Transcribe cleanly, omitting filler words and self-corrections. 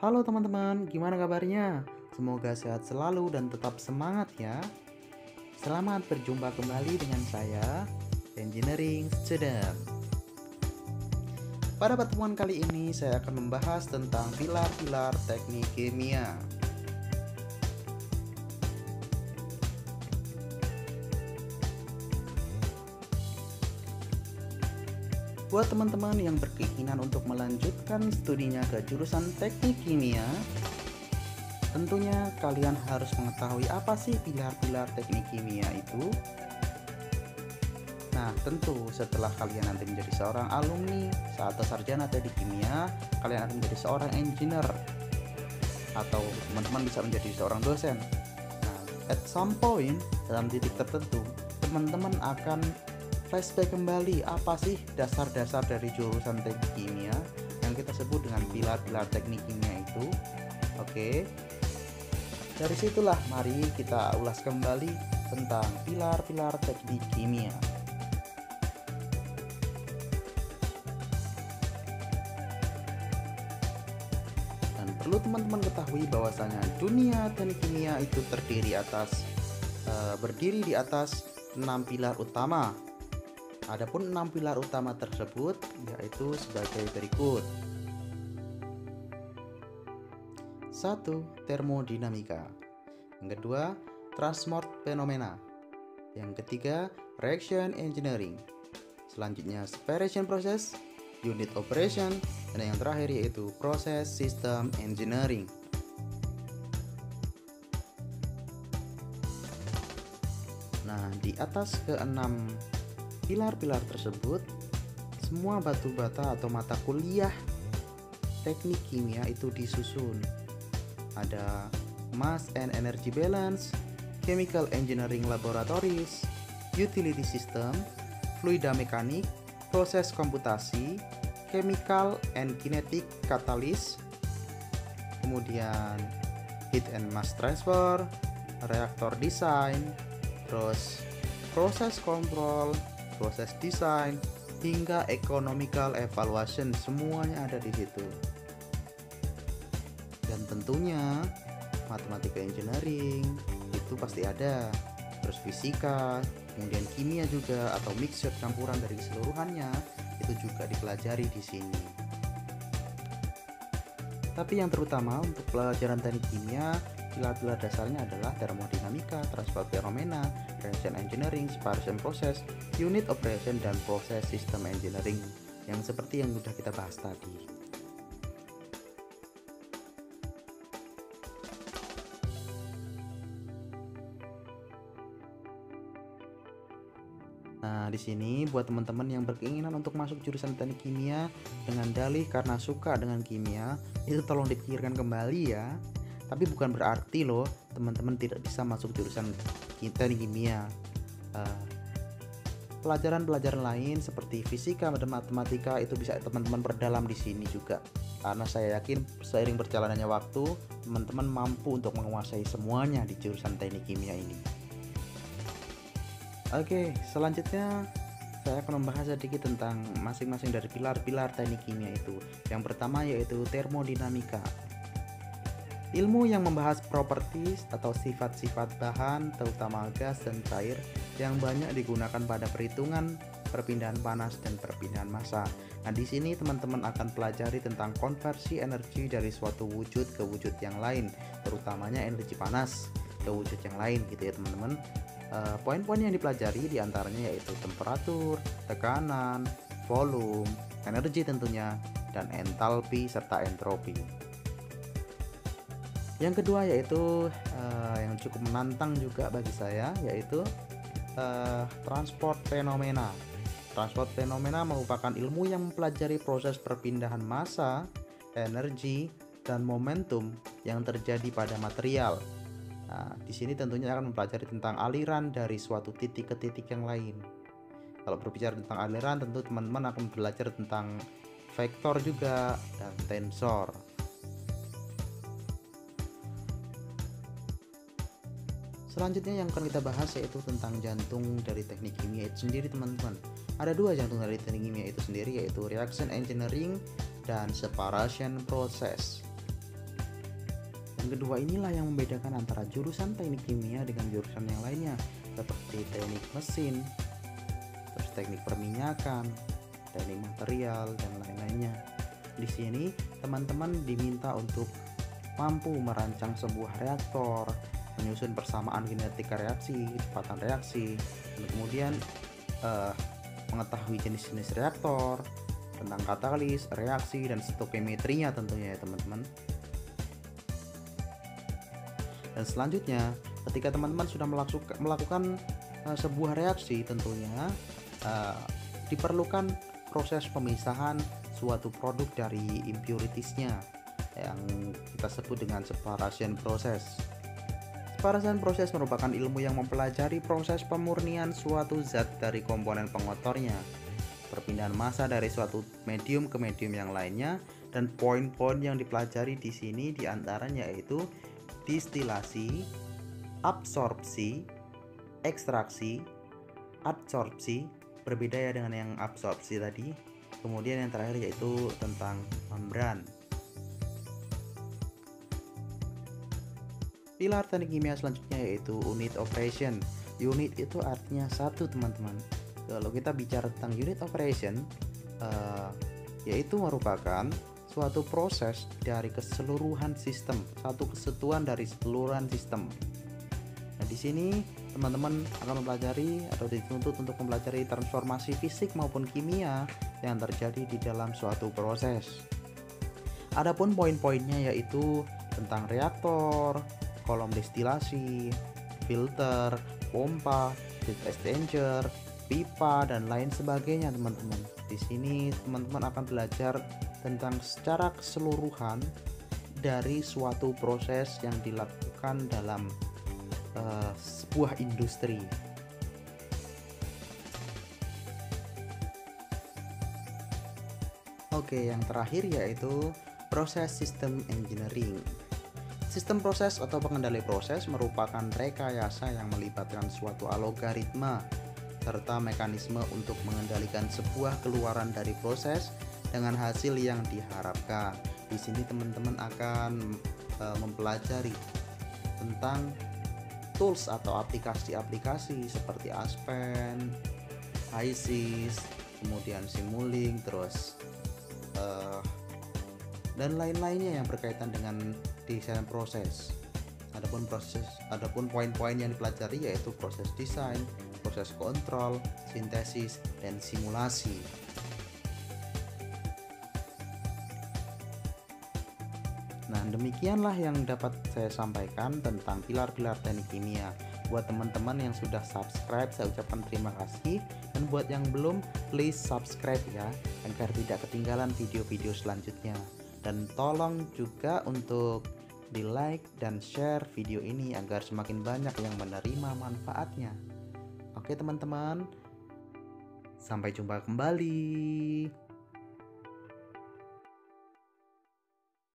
Halo teman-teman, gimana kabarnya? Semoga sehat selalu dan tetap semangat ya. Selamat berjumpa kembali dengan saya, Engineering Student. Pada pertemuan kali ini saya akan membahas tentang pilar-pilar teknik kimia. Buat teman-teman yang berkeinginan untuk melanjutkan studinya ke jurusan teknik kimia, tentunya kalian harus mengetahui apa sih pilar-pilar teknik kimia itu. Nah, tentu setelah kalian nanti menjadi seorang alumni atau sarjana teknik kimia, kalian akan menjadi seorang engineer atau teman-teman bisa menjadi seorang dosen. Nah, at some point dalam titik tertentu, teman-teman akan flashback kembali apa sih dasar-dasar dari jurusan teknik kimia yang kita sebut dengan pilar-pilar teknik kimia itu. Oke. Dari situlah mari kita ulas kembali tentang pilar-pilar teknik kimia. Dan perlu teman-teman ketahui bahwasanya dunia teknik kimia itu berdiri di atas 6 pilar utama. Adapun 6 pilar utama tersebut yaitu sebagai berikut. 1. Termodinamika. Yang kedua, transport fenomena. Yang ketiga, reaction engineering. Selanjutnya, separation process, unit operation, dan yang terakhir yaitu proses system engineering. Nah, di atas keenam pilar-pilar tersebut, semua batu bata atau mata kuliah teknik kimia itu disusun. Ada Mass and Energy Balance, Chemical Engineering Laboratories, Utility System, Fluida Mekanik, Proses Komputasi, Chemical and Kinetic Catalyst, kemudian Heat and Mass Transfer, Reaktor Design, terus Proses Control, Proses Design, hingga Economical Evaluation, semuanya ada di situ. Dan tentunya matematika engineering itu pasti ada, terus fisika, kemudian kimia juga atau mixture campuran dari keseluruhannya itu juga dipelajari di sini. Tapi yang terutama untuk pelajaran teknik kimia, pilar-pilar dasarnya adalah termodinamika, transport fenomena, reaction engineering, separation process, unit operation, dan proses system engineering yang seperti yang sudah kita bahas tadi. Nah, di sini buat teman-teman yang berkeinginan untuk masuk jurusan teknik kimia dengan dalih karena suka dengan kimia, itu tolong dipikirkan kembali ya. Tapi bukan berarti loh teman-teman tidak bisa masuk jurusan teknik kimia. Pelajaran-pelajaran lain seperti fisika dan matematika itu bisa teman-teman perdalam di sini juga. Karena saya yakin seiring berjalannya waktu, teman-teman mampu untuk menguasai semuanya di jurusan teknik kimia ini. Oke, selanjutnya saya akan membahas sedikit tentang masing-masing dari pilar-pilar teknik kimia itu. Yang pertama yaitu termodinamika. Ilmu yang membahas properties atau sifat-sifat bahan, terutama gas dan cair, yang banyak digunakan pada perhitungan perpindahan panas dan perpindahan massa. Nah, di sini teman-teman akan pelajari tentang konversi energi dari suatu wujud ke wujud yang lain, terutamanya energi panas ke wujud yang lain gitu ya teman-teman. Poin-poin yang dipelajari diantaranya yaitu temperatur, tekanan, volume, energi tentunya, dan entalpi serta entropi. Yang kedua yaitu yang cukup menantang juga bagi saya yaitu transport fenomena. Transport fenomena merupakan ilmu yang mempelajari proses perpindahan massa, energi, dan momentum yang terjadi pada material. Nah, di sini tentunya akan mempelajari tentang aliran dari suatu titik ke titik yang lain. Kalau berbicara tentang aliran, tentu teman-teman akan belajar tentang vektor juga dan tensor. Selanjutnya yang akan kita bahas yaitu tentang jantung dari teknik kimia itu sendiri teman-teman. Ada dua jantung dari teknik kimia itu sendiri yaitu reaction engineering dan separation process. Yang kedua inilah yang membedakan antara jurusan teknik kimia dengan jurusan yang lainnya, seperti teknik mesin, terus teknik perminyakan, teknik material, dan lain-lainnya. Di sini teman-teman diminta untuk mampu merancang sebuah reaktor, menyusun persamaan kinetika reaksi, kecepatan reaksi, dan kemudian mengetahui jenis-jenis reaktor, tentang katalis, reaksi, dan stoichiometrinya tentunya ya teman-teman. Dan selanjutnya, ketika teman-teman sudah melakukan sebuah reaksi, tentunya diperlukan proses pemisahan suatu produk dari impuritiesnya yang kita sebut dengan separation process. Separation process merupakan ilmu yang mempelajari proses pemurnian suatu zat dari komponen pengotornya, perpindahan massa dari suatu medium ke medium yang lainnya, dan poin-poin yang dipelajari di sini diantaranya yaitu distilasi, absorpsi, ekstraksi, adsorpsi, berbeda ya dengan yang absorpsi tadi. Kemudian yang terakhir yaitu tentang membran. Pilar teknik kimia selanjutnya yaitu unit operation. Unit itu artinya satu teman-teman. Kalau kita bicara tentang unit operation, yaitu merupakan suatu proses dari keseluruhan sistem, satu kesatuan dari keseluruhan sistem. Nah, di sini teman-teman akan mempelajari atau dituntut untuk mempelajari transformasi fisik maupun kimia yang terjadi di dalam suatu proses. Adapun poin-poinnya yaitu tentang reaktor, kolom destilasi, filter, pompa, heat exchanger, pipa, dan lain sebagainya teman-teman. Di sini teman-teman akan belajar tentang secara keseluruhan dari suatu proses yang dilakukan dalam sebuah industri. Oke, yang terakhir yaitu proses sistem engineering. Sistem proses atau pengendali proses merupakan rekayasa yang melibatkan suatu algoritma serta mekanisme untuk mengendalikan sebuah keluaran dari proses dengan hasil yang diharapkan. Di sini teman-teman akan mempelajari tentang tools atau aplikasi-aplikasi seperti Aspen, HiSys, kemudian Simulink, terus dan lain-lainnya yang berkaitan dengan desain proses. Adapun poin-poin yang dipelajari yaitu proses desain, proses kontrol, sintesis, dan simulasi. Nah, demikianlah yang dapat saya sampaikan tentang pilar-pilar teknik kimia. Buat teman-teman yang sudah subscribe, saya ucapkan terima kasih. Dan buat yang belum, please subscribe ya, agar tidak ketinggalan video-video selanjutnya. Dan tolong juga untuk di like dan share video ini agar semakin banyak yang menerima manfaatnya. Oke teman-teman, sampai jumpa kembali.